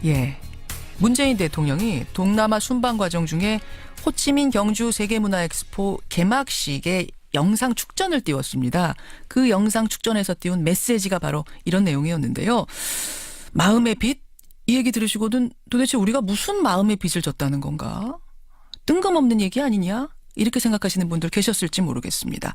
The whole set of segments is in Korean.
예. 문재인 대통령이 동남아 순방 과정 중에 호치민 경주 세계문화엑스포 개막식에 영상 축전을 띄웠습니다. 그 영상 축전에서 띄운 메시지가 바로 이런 내용이었는데요. 마음의 빚? 이 얘기 들으시고는 도대체 우리가 무슨 마음의 빚을 졌다는 건가? 뜬금없는 얘기 아니냐? 이렇게 생각하시는 분들 계셨을지 모르겠습니다.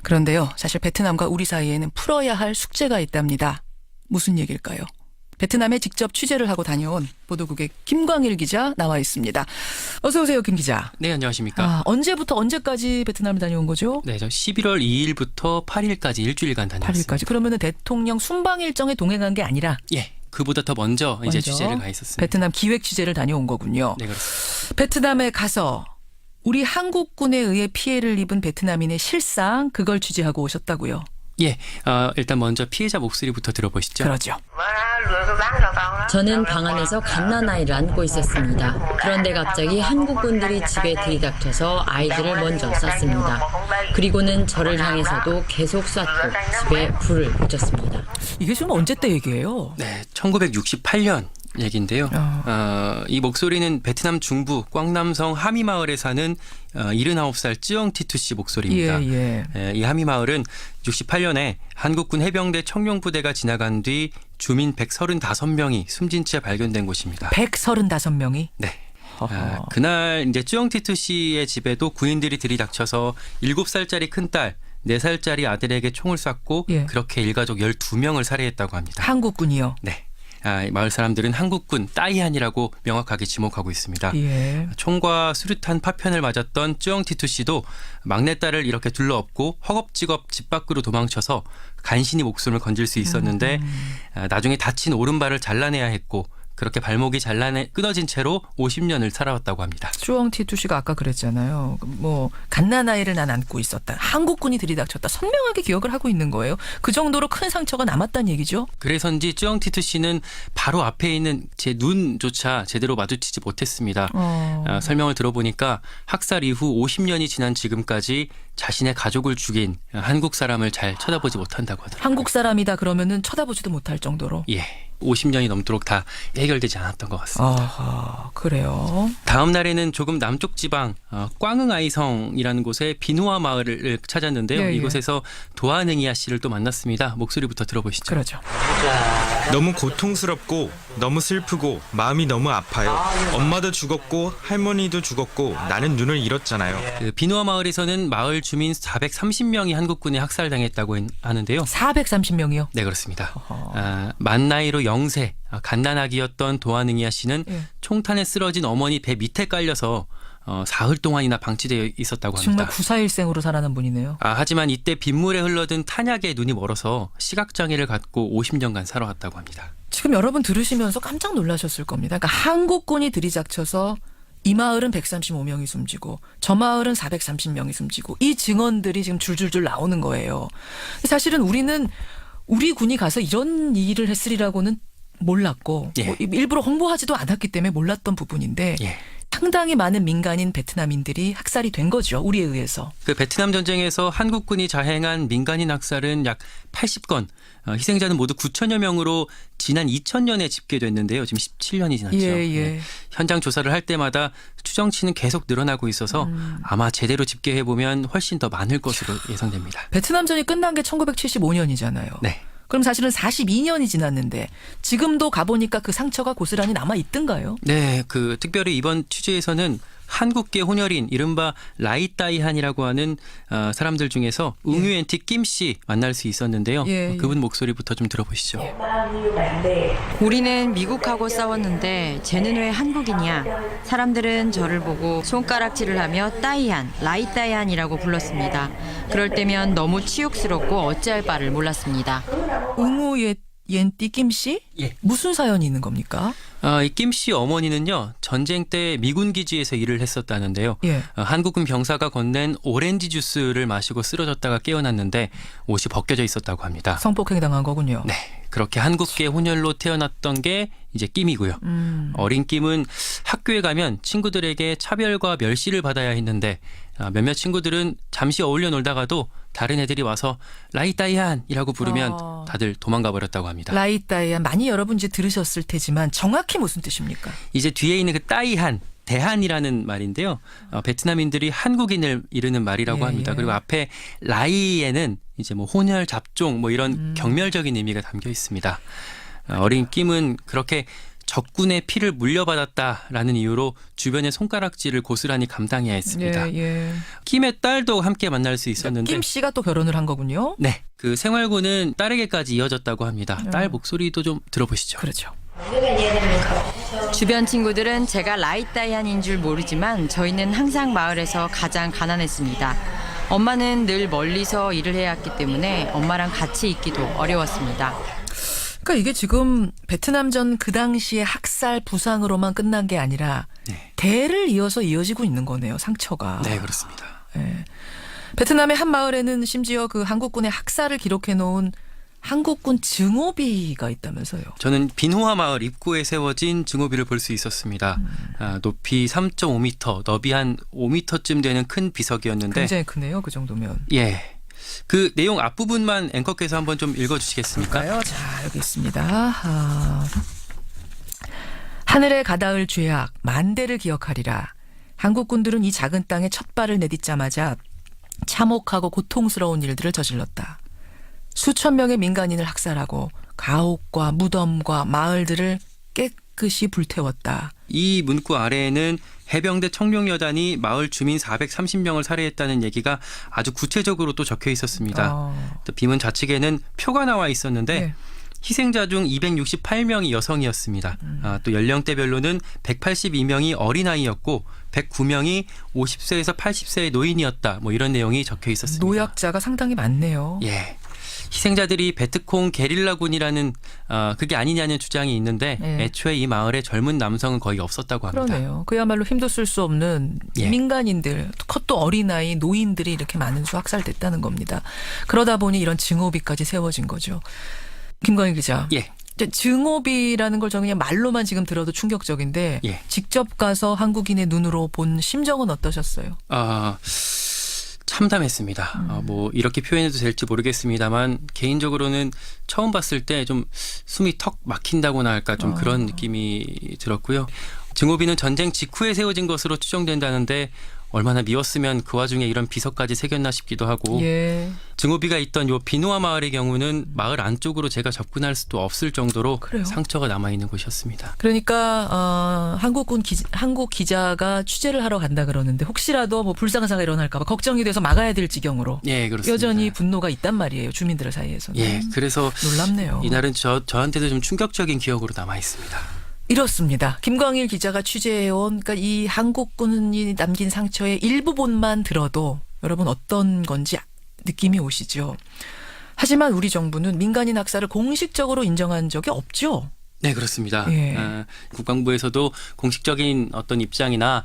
그런데요, 사실 베트남과 우리 사이에는 풀어야 할 숙제가 있답니다. 무슨 얘기일까요? 베트남에 직접 취재를 하고 다녀온 보도국의 김광일 기자 나와 있습니다. 어서 오세요, 김 기자. 네, 안녕하십니까. 언제부터 언제까지 베트남을 다녀온 거죠? 네, 저 11월 2일부터 8일까지 일주일간 다녔습니다. 8일까지. 그러면은 대통령 순방 일정에 동행한 게 아니라 예, 그보다 더 먼저 이제 취재를 가 있었습니다. 베트남 기획 취재를 다녀온 거군요. 네, 그렇습니다. 베트남에 가서 우리 한국군에 의해 피해를 입은 베트남인의 실상, 그걸 취재하고 오셨다고요? 예, 일단 먼저 피해자 목소리부터 들어보시죠. 그러죠. 저는 방 안에서 갓난아이를 안고 있었습니다. 그런데 갑자기 한국군들이 집에 들이닥쳐서 아이들을 먼저 쐈습니다. 그리고는 저를 향해서도 계속 쐈고 집에 불을 붙였습니다. 이게 지금 언제 때 얘기예요? 네, 1968년 얘기인데요. 이 목소리는 베트남 중부 꽝남성 하미마을에 사는 79살 쯔엉 티투 씨 목소리입니다. 예. 이 하미마을은 68년에 한국군 해병대 청룡부대가 지나간 뒤 주민 135명이 숨진 채 발견된 곳입니다. 135명이? 네. 그날 이제 쯔엉 티투 씨의 집에도 군인들이 들이닥쳐서 7살짜리 큰딸, 4살짜리 아들에게 총을 쐈고 그렇게 일가족 12명을 살해했다고 합니다. 한국군이요? 네. 마을 사람들은 한국군 따이한이라고 명확하게 지목하고 있습니다. 예. 총과 수류탄 파편을 맞았던 쯔엉 티투 씨도 막내딸을 이렇게 둘러엎고 허겁지겁 집 밖으로 도망쳐서 간신히 목숨을 건질 수 있었는데 나중에 다친 오른발을 잘라내야 했고 그렇게 발목이 끊어진 채로 50년을 살아왔다고 합니다. 쯔엉 티투 씨가 아까 그랬잖아요. 뭐 갓난아이를 난 안고 있었다. 한국군이 들이닥쳤다. 선명하게 기억을 하고 있는 거예요. 그 정도로 큰 상처가 남았다는 얘기죠. 그래서인지 쯔엉 티투 씨는 바로 앞에 있는 제 눈조차 제대로 마주치지 못했습니다. 설명을 들어보니까 학살 이후 50년이 지난 지금까지 자신의 가족을 죽인 한국 사람을 잘 쳐다보지 못한다고 하더라고요. 한국 사람이다 그러면은 쳐다보지도 못할 정도로. 예. 50년이 넘도록 다 해결되지 않았던 것 같습니다. 그래요. 다음 날에는 조금 남쪽 지방 꽝응아이성이라는 곳에 비누아 마을을 찾았는데요. 이곳에서 도아능이아 씨를 또 만났습니다. 목소리부터 들어보시죠. 그러죠. 너무 고통스럽고 너무 슬프고 마음이 너무 아파요. 엄마도 죽었고 할머니도 죽었고 나는 눈을 잃었잖아요. 그 비누아 마을에서는 마을 주민 430명이 한국군에 학살당했다고 하는데요. 430명이요? 네, 그렇습니다. 만 나이로 영세, 갓난아기였던 도아능이아 씨는 총탄에 쓰러진 어머니 배 밑에 깔려서 사흘 동안이나 방치되어 있었다고 합니다. 정말 구사일생으로 살아난 분이네요. 하지만 이때 빗물에 흘러든 탄약에 눈이 멀어서 시각장애를 갖고 50년간 살아왔다고 합니다. 지금 여러분 들으시면서 깜짝 놀라셨을 겁니다. 그러니까 한국군이 들이닥쳐서 이 마을은 135명이 숨지고 저 마을은 430명이 숨지고 이 증언들이 지금 줄줄줄 나오는 거예요. 사실은 우리는 우리 군이 가서 이런 일을 했으리라고는 몰랐고 뭐 일부러 홍보하지도 않았기 때문에 몰랐던 부분인데 상당히 많은 민간인 베트남인들이 학살이 된 거죠. 우리에 의해서. 그 베트남 전쟁에서 한국군이 자행한 민간인 학살은 약 80건, 희생자는 모두 9천여 명으로 지난 2000년에 집계됐는데요. 지금 17년이 지났죠. 현장 조사를 할 때마다 추정치는 계속 늘어나고 있어서 아마 제대로 집계해보면 훨씬 더 많을 것으로 예상됩니다. 베트남전이 끝난 게 1975년이잖아요. 네. 그럼 사실은 42년이 지났는데 지금도 가보니까 그 상처가 고스란히 남아있던가요? 네. 특별히 이번 취재에서는 한국계 혼혈인 이른바 라이따이한이라고 하는 사람들 중에서 응유엔티 김씨 만날 수 있었는데요. 그분 목소리부터 좀 들어보시죠. 우리는 미국하고 싸웠는데 쟤는 왜 한국이냐. 사람들은 저를 보고 손가락질을 하며 따이한, 라이따이한이라고 불렀습니다. 그럴 때면 너무 치욕스럽고 어찌할 바를 몰랐습니다. 응우옌띠 김씨? 무슨 사연이 있는 겁니까? 이 김씨 어머니는요, 전쟁 때 미군 기지에서 일을 했었다는데요. 한국군 병사가 건넨 오렌지 주스를 마시고 쓰러졌다가 깨어났는데 옷이 벗겨져 있었다고 합니다. 성폭행 당한 거군요. 네. 그렇게 한국계 혼혈로 태어났던 게 이제 김이고요. 어린 김은 학교에 가면 친구들에게 차별과 멸시를 받아야 했는데 몇몇 친구들은 잠시 어울려 놀다가도 다른 애들이 와서 라이따이안이라고 부르면 다들 도망가 버렸다고 합니다. 라이따이안 많이 여러분 이제 들으셨을 테지만 정확히 무슨 뜻입니까? 이제 뒤에 있는 그 따이한 대한이라는 말인데요. 베트남인들이 한국인을 이르는 말이라고 합니다. 그리고 앞에 라이에는 이제 뭐 혼혈, 잡종 뭐 이런 경멸적인 의미가 담겨 있습니다. 어린 킴은 그렇게 적군의 피를 물려받았다라는 이유로 주변의 손가락질을 고스란히 감당해야 했습니다. 킴의 딸도 함께 만날 수 있었는데 킴 씨가 또 결혼을 한 거군요. 네, 그 생활고는 딸에게까지 이어졌다고 합니다. 딸 목소리도 좀 들어보시죠. 그렇죠. 주변 친구들은 제가 라이따이안인 줄 모르지만 저희는 항상 마을에서 가장 가난했습니다. 엄마는 늘 멀리서 일을 해야 했기 때문에 엄마랑 같이 있기도 어려웠습니다. 그러니까 이게 지금 베트남전 그 당시의 학살 부상으로만 끝난 게 아니라 대를 이어서 이어지고 있는 거네요. 상처가. 네, 그렇습니다. 네. 베트남의 한 마을에는 심지어 그 한국군의 학살을 기록해 놓은 한국군 증오비가 있다면서요. 저는 빈호아 마을 입구에 세워진 증오비를 볼 수 있었습니다. 높이 3.5m, 너비 한 5m쯤 되는 큰 비석이었는데 굉장히 크네요. 그 정도면. 예. 그 내용 앞부분만 앵커께서 한번 좀 읽어주시겠습니까? 그럴까요? 자, 여기 있습니다. 하늘에 가닿을 죄악 만대를 기억하리라. 한국군들은 이 작은 땅에 첫 발을 내딛자마자 참혹하고 고통스러운 일들을 저질렀다. 수천 명의 민간인을 학살하고 가옥과 무덤과 마을들을 깨끗이 불태웠다. 이 문구 아래에는 해병대 청룡여단이 마을 주민 430명을 살해했다는 얘기가 아주 구체적으로 또 적혀 있었습니다. 또 비문 좌측에는 표가 나와 있었는데 희생자 중 268명이 여성이었습니다. 또 연령대별로는 182명이 어린아이였고 109명이 50세에서 80세의 노인이었다. 뭐 이런 내용이 적혀 있었습니다. 노약자가 상당히 많네요. 예. 희생자들이 베트콩 게릴라군이라는 그게 아니냐는 주장이 있는데 애초에 이 마을에 젊은 남성은 거의 없었다고 합니다. 그러네요. 그야말로 힘도 쓸 수 없는 민간인들, 컷도 어린아이, 노인들이 이렇게 많은 수 학살됐다는 겁니다. 그러다 보니 이런 증오비까지 세워진 거죠. 김광일 기자. 예. 증오비라는 걸 저는 그냥 말로만 지금 들어도 충격적인데 직접 가서 한국인의 눈으로 본 심정은 어떠셨어요? 참담했습니다. 뭐 이렇게 표현해도 될지 모르겠습니다만 개인적으로는 처음 봤을 때 좀 숨이 턱 막힌다고나 할까 좀 그런 느낌이 들었고요. 증오비는 전쟁 직후에 세워진 것으로 추정된다는데 얼마나 미웠으면 그 와중에 이런 비석까지 새겼나 싶기도 하고 증오비가 있던 요 비누아 마을의 경우는 마을 안쪽으로 제가 접근할 수도 없을 정도로 상처가 남아있는 곳이었습니다. 그러니까 한국 기자가 취재를 하러 간다 그러는데 혹시라도 뭐 불상사가 사가 일어날까 봐 걱정이 돼서 막아야 될 지경으로 그렇습니다. 여전히 분노가 있단 말이에요. 주민들 사이에서는. 그래서 놀랍네요. 이날은 저한테도 좀 충격적인 기억으로 남아있습니다. 이렇습니다. 김광일 기자가 취재해온 그러니까 이 한국군이 남긴 상처의 일부분만 들어도 여러분 어떤 건지 느낌이 오시죠. 하지만 우리 정부는 민간인 학살을 공식적으로 인정한 적이 없죠. 네, 그렇습니다. 국방부에서도 공식적인 어떤 입장이나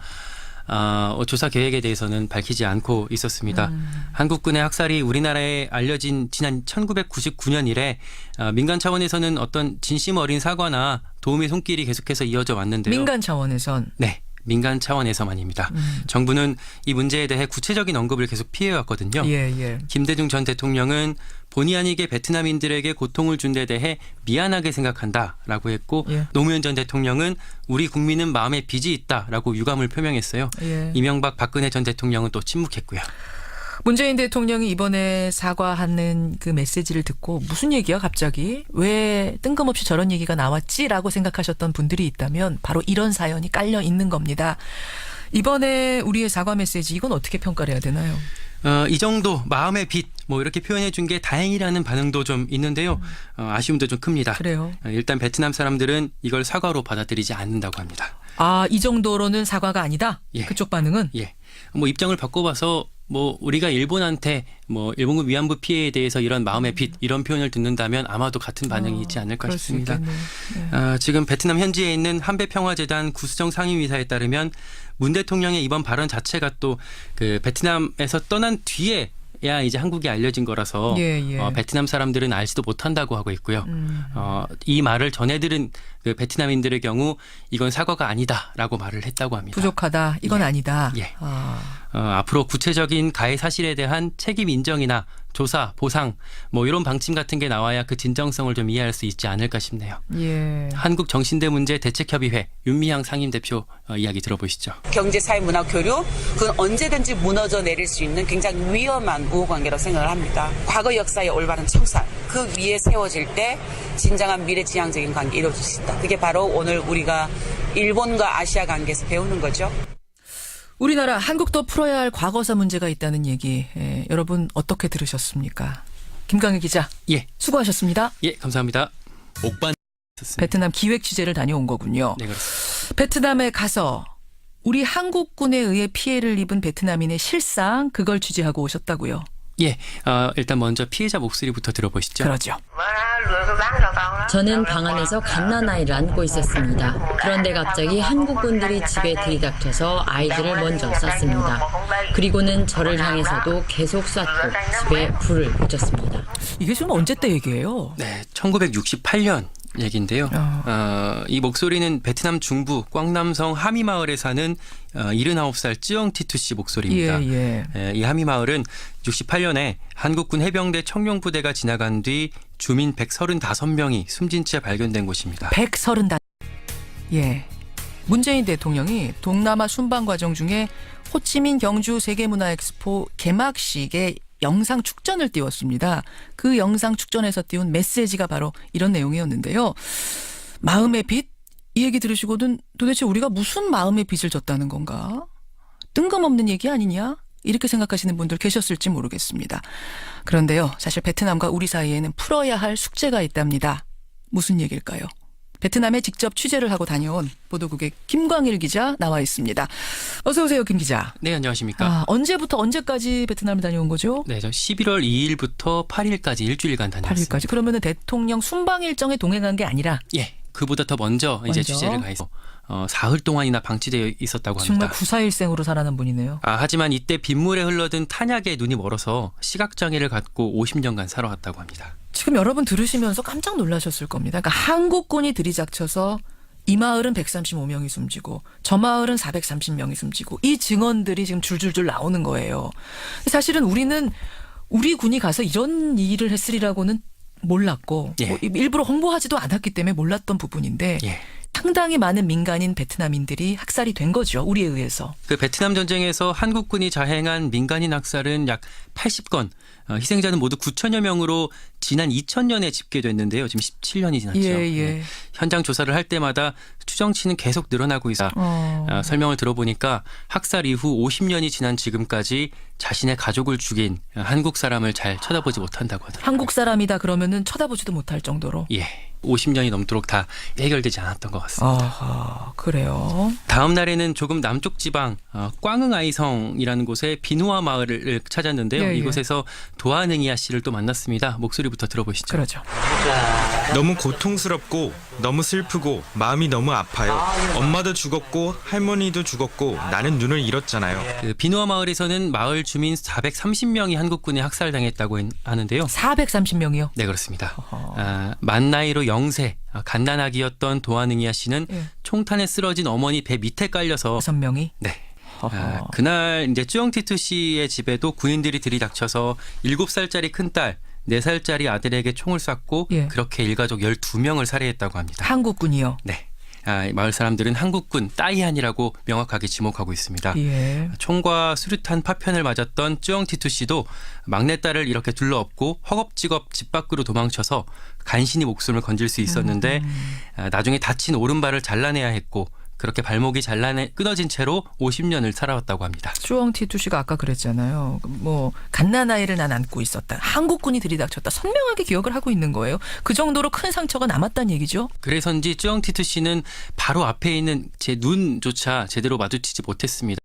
조사 계획에 대해서는 밝히지 않고 있었습니다. 한국군의 학살이 우리나라에 알려진 지난 1999년 이래 민간 차원에서는 어떤 진심 어린 사과나 도움의 손길이 계속해서 이어져 왔는데요. 민간 차원에선? 네. 민간 차원에서만입니다. 정부는 이 문제에 대해 구체적인 언급을 계속 피해왔거든요. 김대중 전 대통령은 본의 아니게 베트남인들에게 고통을 준 데 대해 미안하게 생각한다라고 했고 노무현 전 대통령은 우리 국민은 마음에 빚이 있다라고 유감을 표명했어요. 이명박 박근혜 전 대통령은 또 침묵했고요. 문재인 대통령이 이번에 사과하는 그 메시지를 듣고 무슨 얘기야 갑자기? 왜 뜬금없이 저런 얘기가 나왔지라고 생각하셨던 분들이 있다면 바로 이런 사연이 깔려 있는 겁니다. 이번에 우리의 사과 메시지 이건 어떻게 평가를 해야 되나요? 이 정도 마음의 빚 뭐 이렇게 표현해 준 게 다행이라는 반응도 좀 있는데요. 아쉬움도 좀 큽니다. 그래요. 일단 베트남 사람들은 이걸 사과로 받아들이지 않는다고 합니다. 이 정도로는 사과가 아니다? 그쪽 반응은? 뭐 입장을 바꿔봐서 뭐 우리가 일본한테 뭐 일본군 위안부 피해에 대해서 이런 마음의 빚 이런 표현을 듣는다면 아마도 같은 반응이 있지 않을까 싶습니다. 지금 베트남 현지에 있는 한배평화재단 구수정 상임이사에 따르면 문 대통령의 이번 발언 자체가 또 그 베트남에서 떠난 뒤에 나서야 이제 한국이 알려진 거라서 베트남 사람들은 알지도 못한다고 하고 있고요. 이 말을 전해들은 그 베트남인들의 경우 이건 사과가 아니다라고 말을 했다고 합니다. 부족하다. 이건 아니다. 앞으로 구체적인 가해 사실에 대한 책임 인정이나 조사, 보상 뭐 이런 방침 같은 게 나와야 그 진정성을 좀 이해할 수 있지 않을까 싶네요. 한국정신대문제 대책협의회 윤미향 상임대표 이야기 들어보시죠. 경제, 사회, 문화, 교류 그건 언제든지 무너져 내릴 수 있는 굉장히 위험한 우호관계라고 생각을 합니다. 과거 역사의 올바른 청산 그 위에 세워질 때 진정한 미래지향적인 관계 이루어질 수 있다. 그게 바로 오늘 우리가 일본과 아시아 관계에서 배우는 거죠. 우리나라 한국도 풀어야 할 과거사 문제가 있다는 얘기 여러분 어떻게 들으셨습니까? 김강일 기자. 수고하셨습니다. 감사합니다. 베트남 기획 취재를 다녀온 거군요. 네, 그렇습니다. 베트남에 가서 우리 한국군에 의해 피해를 입은 베트남인의 실상 그걸 취재하고 오셨다고요. 일단 먼저 피해자 목소리부터 들어보시죠. 그러죠. 저는 방 안에서 갓난아이를 안고 있었습니다. 그런데 갑자기 한국군들이 집에 들이닥쳐서 아이들을 먼저 쐈습니다. 그리고는 저를 향해서도 계속 쐈고 집에 불을 붙였습니다. 이게 지금 언제 때 얘기예요? 네, 1968년 얘기인데요. 이 목소리는 베트남 중부 꽝남성 하미마을에 사는 79살 쯔엉 티투 씨 목소리입니다. 이 하미마을은 68년에 한국군 해병대 청룡부대가 지나간 뒤 주민 135명이 숨진 채 발견된 곳입니다. 135. 문재인 대통령이 동남아 순방 과정 중에 호치민 경주 세계문화엑스포 개막식에 영상 축전을 띄웠습니다. 그 영상 축전에서 띄운 메시지가 바로 이런 내용이었는데요. 마음의 빚? 이 얘기 들으시고는 도대체 우리가 무슨 마음의 빚을 졌다는 건가? 뜬금없는 얘기 아니냐? 이렇게 생각하시는 분들 계셨을지 모르겠습니다. 그런데요. 사실 베트남과 우리 사이에는 풀어야 할 숙제가 있답니다. 무슨 얘기일까요? 베트남에 직접 취재를 하고 다녀온 보도국의 김광일 기자 나와 있습니다. 어서 오세요, 김 기자. 네, 안녕하십니까. 언제부터 언제까지 베트남을 다녀온 거죠? 네, 저 11월 2일부터 8일까지 일주일간 다녀왔습니다. 8일까지. 그러면은 대통령 순방 일정에 동행한 게 아니라 그보다 더 먼저 이제 취재를 가 있어. 사흘 동안이나 방치되어 있었다고 합니다. 정말 구사일생으로 살아난 분이네요. 하지만 이때 빗물에 흘러든 탄약에 눈이 멀어서 시각장애를 갖고 50년간 살아왔다고 합니다. 지금 여러분 들으시면서 깜짝 놀라셨을 겁니다. 그러니까 한국군이 들이닥쳐서 이 마을은 135명이 숨지고 저 마을은 430명이 숨지고 이 증언들이 지금 줄줄줄 나오는 거예요. 사실은 우리는 우리 군이 가서 이런 일을 했으리라고는 몰랐고 뭐 일부러 홍보하지도 않았기 때문에 몰랐던 부분인데 상당히 많은 민간인 베트남인들이 학살이 된 거죠. 우리에 의해서. 그 베트남 전쟁에서 한국군이 자행한 민간인 학살은 약 80건, 희생자는 모두 9천여 명으로 지난 2000년에 집계됐는데요. 지금 17년이 지났죠. 현장 조사를 할 때마다 추정치는 계속 늘어나고 있어. 설명을 들어보니까 학살 이후 50년이 지난 지금까지 자신의 가족을 죽인 한국 사람을 잘 쳐다보지 못한다고 하더라고요. 한국 사람이다 그러면은 쳐다보지도 못할 정도로. 50년이 넘도록 다 해결되지 않았던 것 같습니다. 그래요. 다음 날에는 조금 남쪽 지방 꽝응아이성이라는 곳에 비누아 마을을 찾았는데요. 이곳에서 도아능이아 씨를 또 만났습니다. 목소리부터 들어보시죠. 그렇죠. 너무 고통스럽고 너무 슬프고 마음이 너무 아파요. 엄마도 죽었고 할머니도 죽었고 나는 눈을 잃었잖아요. 그 비누아 마을에서는 마을 주민 430명이 한국군에 학살당했다고 하는데요. 430명이요? 네, 그렇습니다. 만 나이로 0세 갓난아기였던 도아능이아 씨는 총탄에 쓰러진 어머니 배 밑에 깔려서 6명이? 네. 그날 이제 쯔엉티투 씨의 집에도 군인들이 들이닥쳐서 7살짜리 큰딸 4살짜리 아들에게 총을 쐈고 그렇게 일가족 12명을 살해했다고 합니다. 한국군이요? 네. 마을 사람들은 한국군 따이안이라고 명확하게 지목하고 있습니다. 총과 수류탄 파편을 맞았던 쯔엉티투 씨도 막내딸을 이렇게 둘러엎고 허겁지겁 집 밖으로 도망쳐서 간신히 목숨을 건질 수 있었는데 나중에 다친 오른발을 잘라내야 했고 그렇게 발목이 끊어진 채로 50년을 살아왔다고 합니다. 쯔엉티투 씨가 아까 그랬잖아요. 뭐 갓난아이를 난 안고 있었다. 한국군이 들이닥쳤다. 선명하게 기억을 하고 있는 거예요. 그 정도로 큰 상처가 남았다는 얘기죠. 그래서인지 쯔엉티투 씨는 바로 앞에 있는 제 눈조차 제대로 마주치지 못했습니다.